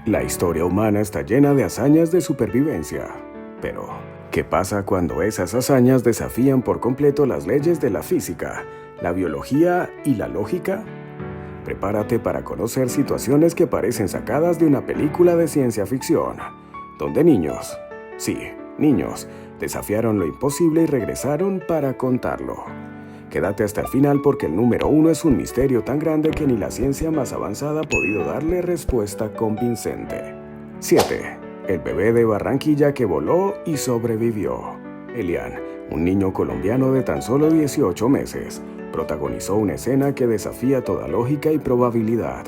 La historia humana está llena de hazañas de supervivencia. Pero, ¿qué pasa cuando esas hazañas desafían por completo las leyes de la física, la biología y la lógica? Prepárate para conocer situaciones que parecen sacadas de una película de ciencia ficción, donde niños, sí, niños, desafiaron lo imposible y regresaron para contarlo. Quédate hasta el final porque el número 1 es un misterio tan grande que ni la ciencia más avanzada ha podido darle respuesta convincente. 7. El bebé de Barranquilla que voló y sobrevivió. Elian, un niño colombiano de tan solo 18 meses, protagonizó una escena que desafía toda lógica y probabilidad.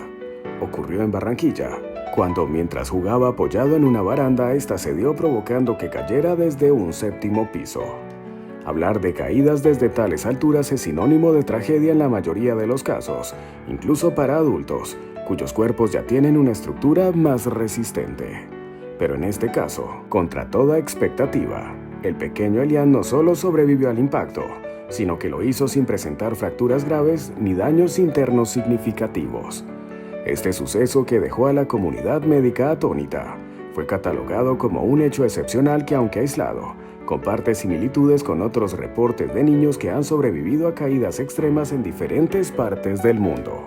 Ocurrió en Barranquilla, cuando mientras jugaba apoyado en una baranda, esta cedió provocando que cayera desde un 7º piso. Hablar de caídas desde tales alturas es sinónimo de tragedia en la mayoría de los casos, incluso para adultos, cuyos cuerpos ya tienen una estructura más resistente. Pero en este caso, contra toda expectativa, el pequeño Elian no solo sobrevivió al impacto, sino que lo hizo sin presentar fracturas graves ni daños internos significativos. Este suceso, que dejó a la comunidad médica atónita, fue catalogado como un hecho excepcional que, aunque aislado, comparte similitudes con otros reportes de niños que han sobrevivido a caídas extremas en diferentes partes del mundo.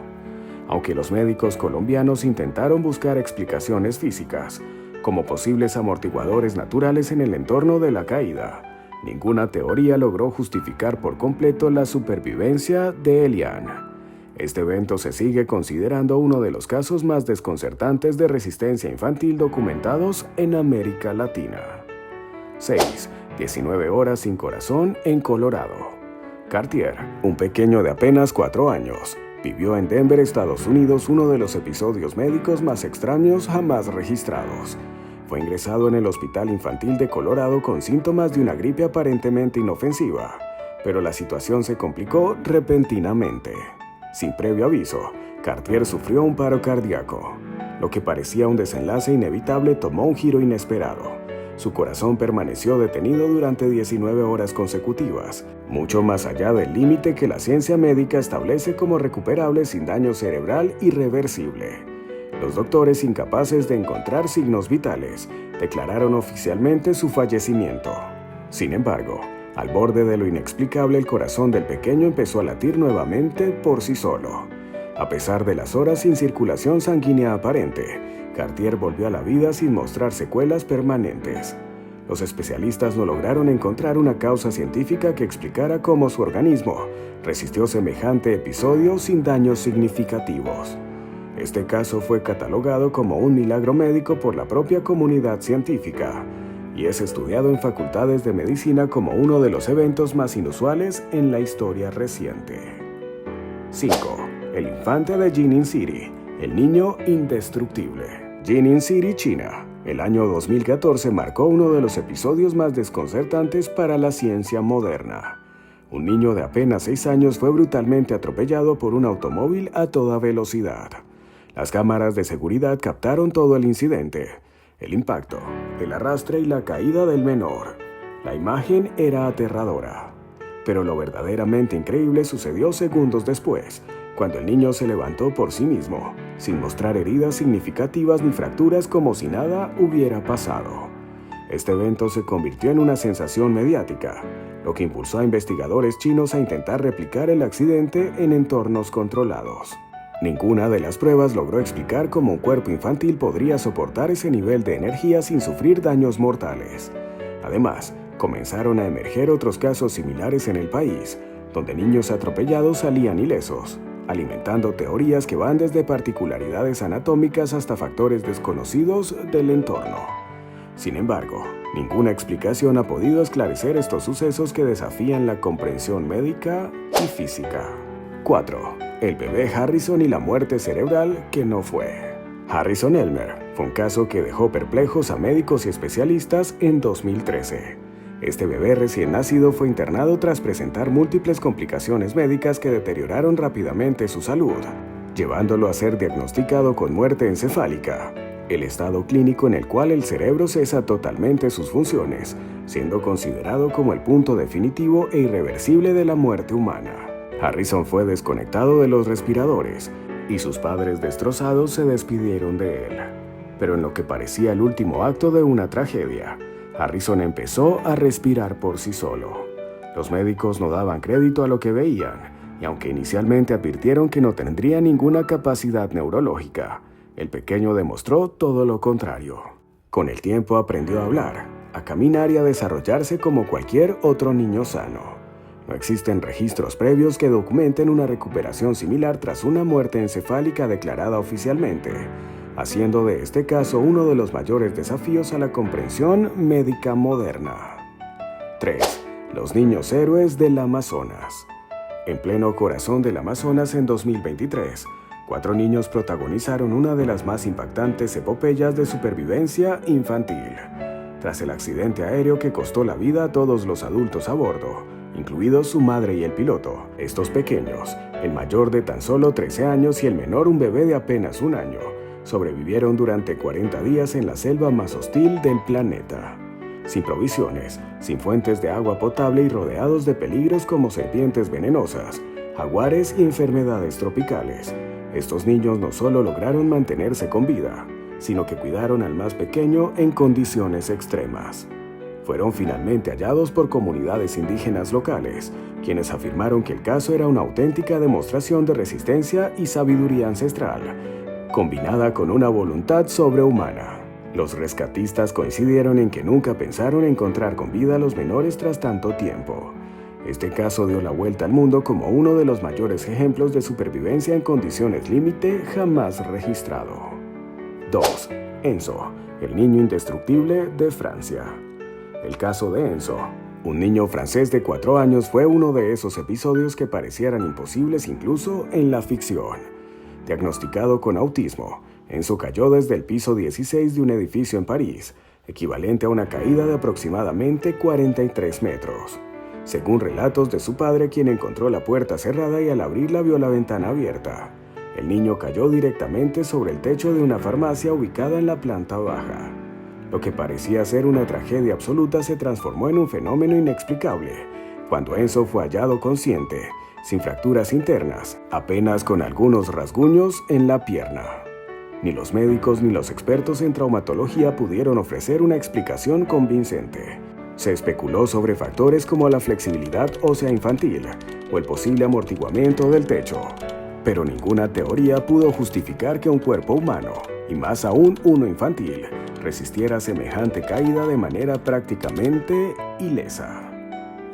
Aunque los médicos colombianos intentaron buscar explicaciones físicas, como posibles amortiguadores naturales en el entorno de la caída, ninguna teoría logró justificar por completo la supervivencia de Elian. Este evento se sigue considerando uno de los casos más desconcertantes de resistencia infantil documentados en América Latina. 6. 19 horas sin corazón en Colorado. Cartier, un pequeño de apenas 4 años, vivió en Denver, Estados Unidos, uno de los episodios médicos más extraños jamás registrados. Fue ingresado en el Hospital Infantil de Colorado con síntomas de una gripe aparentemente inofensiva, pero la situación se complicó repentinamente. Sin previo aviso, Cartier sufrió un paro cardíaco. Lo que parecía un desenlace inevitable tomó un giro inesperado. Su corazón permaneció detenido durante 19 horas consecutivas, mucho más allá del límite que la ciencia médica establece como recuperable sin daño cerebral irreversible. Los doctores, incapaces de encontrar signos vitales, declararon oficialmente su fallecimiento. Sin embargo, al borde de lo inexplicable, el corazón del pequeño empezó a latir nuevamente por sí solo. A pesar de las horas sin circulación sanguínea aparente, Cartier volvió a la vida sin mostrar secuelas permanentes. Los especialistas no lograron encontrar una causa científica que explicara cómo su organismo resistió semejante episodio sin daños significativos. Este caso fue catalogado como un milagro médico por la propia comunidad científica y es estudiado en facultades de medicina como uno de los eventos más inusuales en la historia reciente. 5. El infante de Jining City, el niño indestructible. Jining City, China. El año 2014 marcó uno de los episodios más desconcertantes para la ciencia moderna. Un niño de apenas 6 años fue brutalmente atropellado por un automóvil a toda velocidad. Las cámaras de seguridad captaron todo el incidente: el impacto, el arrastre y la caída del menor. La imagen era aterradora. Pero lo verdaderamente increíble sucedió segundos después, cuando el niño se levantó por sí mismo, sin mostrar heridas significativas ni fracturas, como si nada hubiera pasado. Este evento se convirtió en una sensación mediática, lo que impulsó a investigadores chinos a intentar replicar el accidente en entornos controlados. Ninguna de las pruebas logró explicar cómo un cuerpo infantil podría soportar ese nivel de energía sin sufrir daños mortales. Además, comenzaron a emerger otros casos similares en el país, donde niños atropellados salían ilesos, alimentando teorías que van desde particularidades anatómicas hasta factores desconocidos del entorno. Sin embargo, ninguna explicación ha podido esclarecer estos sucesos que desafían la comprensión médica y física. 4. El bebé Harrison y la muerte cerebral que no fue. Harrison Elmer fue un caso que dejó perplejos a médicos y especialistas en 2013. Este bebé recién nacido fue internado tras presentar múltiples complicaciones médicas que deterioraron rápidamente su salud, llevándolo a ser diagnosticado con muerte encefálica, el estado clínico en el cual el cerebro cesa totalmente sus funciones, siendo considerado como el punto definitivo e irreversible de la muerte humana. Harrison fue desconectado de los respiradores y sus padres, destrozados, se despidieron de él. Pero en lo que parecía el último acto de una tragedia, Harrison empezó a respirar por sí solo. Los médicos no daban crédito a lo que veían, y aunque inicialmente advirtieron que no tendría ninguna capacidad neurológica, el pequeño demostró todo lo contrario. Con el tiempo aprendió a hablar, a caminar y a desarrollarse como cualquier otro niño sano. No existen registros previos que documenten una recuperación similar tras una muerte encefálica declarada oficialmente, haciendo de este caso uno de los mayores desafíos a la comprensión médica moderna. 3. Los niños héroes del Amazonas. En pleno corazón del Amazonas en 2023, 4 niños protagonizaron una de las más impactantes epopeyas de supervivencia infantil. Tras el accidente aéreo que costó la vida a todos los adultos a bordo, incluidos su madre y el piloto, estos pequeños, el mayor de tan solo 13 años y el menor un bebé de apenas 1 año, sobrevivieron durante 40 días en la selva más hostil del planeta. Sin provisiones, sin fuentes de agua potable y rodeados de peligros como serpientes venenosas, jaguares y enfermedades tropicales, estos niños no solo lograron mantenerse con vida, sino que cuidaron al más pequeño en condiciones extremas. Fueron finalmente hallados por comunidades indígenas locales, quienes afirmaron que el caso era una auténtica demostración de resistencia y sabiduría ancestral, combinada con una voluntad sobrehumana. Los rescatistas coincidieron en que nunca pensaron encontrar con vida a los menores tras tanto tiempo. Este caso dio la vuelta al mundo como uno de los mayores ejemplos de supervivencia en condiciones límite jamás registrado. 2. Enzo, el niño indestructible de Francia. El caso de Enzo, un niño francés de 4 años, fue uno de esos episodios que parecieran imposibles incluso en la ficción. Diagnosticado con autismo, Enzo cayó desde el piso 16 de un edificio en París, equivalente a una caída de aproximadamente 43 metros. Según relatos de su padre, quien encontró la puerta cerrada y al abrirla vio la ventana abierta. El niño cayó directamente sobre el techo de una farmacia ubicada en la planta baja. Lo que parecía ser una tragedia absoluta se transformó en un fenómeno inexplicable, cuando Enzo fue hallado consciente, sin fracturas internas, apenas con algunos rasguños en la pierna. Ni los médicos ni los expertos en traumatología pudieron ofrecer una explicación convincente. Se especuló sobre factores como la flexibilidad ósea infantil o el posible amortiguamiento del techo, pero ninguna teoría pudo justificar que un cuerpo humano, y más aún uno infantil, resistiera semejante caída de manera prácticamente ilesa.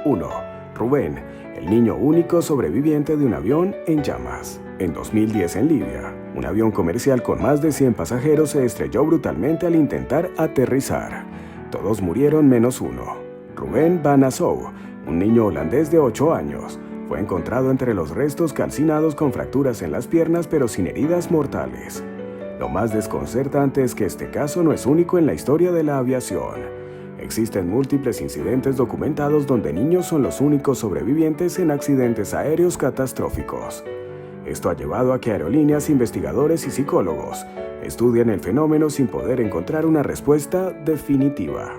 1. Rubén, el niño único sobreviviente de un avión en llamas. En 2010 en Libia, un avión comercial con más de 100 pasajeros se estrelló brutalmente al intentar aterrizar. Todos murieron menos uno. Rubén Van Assou, un niño holandés de 8 años, fue encontrado entre los restos calcinados con fracturas en las piernas pero sin heridas mortales. Lo más desconcertante es que este caso no es único en la historia de la aviación. Existen múltiples incidentes documentados donde niños son los únicos sobrevivientes en accidentes aéreos catastróficos. Esto ha llevado a que aerolíneas, investigadores y psicólogos estudien el fenómeno sin poder encontrar una respuesta definitiva.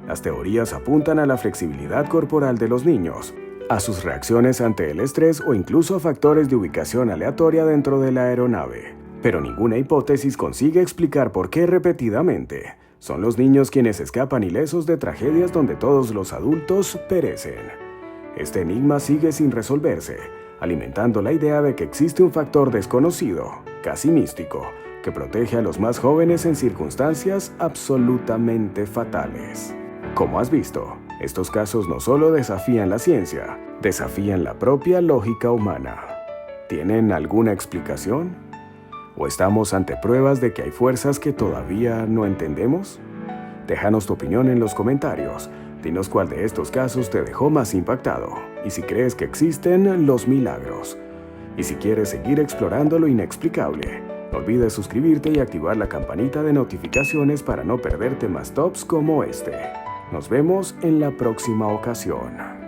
Las teorías apuntan a la flexibilidad corporal de los niños, a sus reacciones ante el estrés o incluso a factores de ubicación aleatoria dentro de la aeronave. Pero ninguna hipótesis consigue explicar por qué repetidamente son los niños quienes escapan ilesos de tragedias donde todos los adultos perecen. Este enigma sigue sin resolverse, alimentando la idea de que existe un factor desconocido, casi místico, que protege a los más jóvenes en circunstancias absolutamente fatales. Como has visto, estos casos no solo desafían la ciencia, desafían la propia lógica humana. ¿Tienen alguna explicación? ¿O estamos ante pruebas de que hay fuerzas que todavía no entendemos? Déjanos tu opinión en los comentarios. Dinos cuál de estos casos te dejó más impactado y si crees que existen los milagros. Y si quieres seguir explorando lo inexplicable, no olvides suscribirte y activar la campanita de notificaciones para no perderte más tops como este. Nos vemos en la próxima ocasión.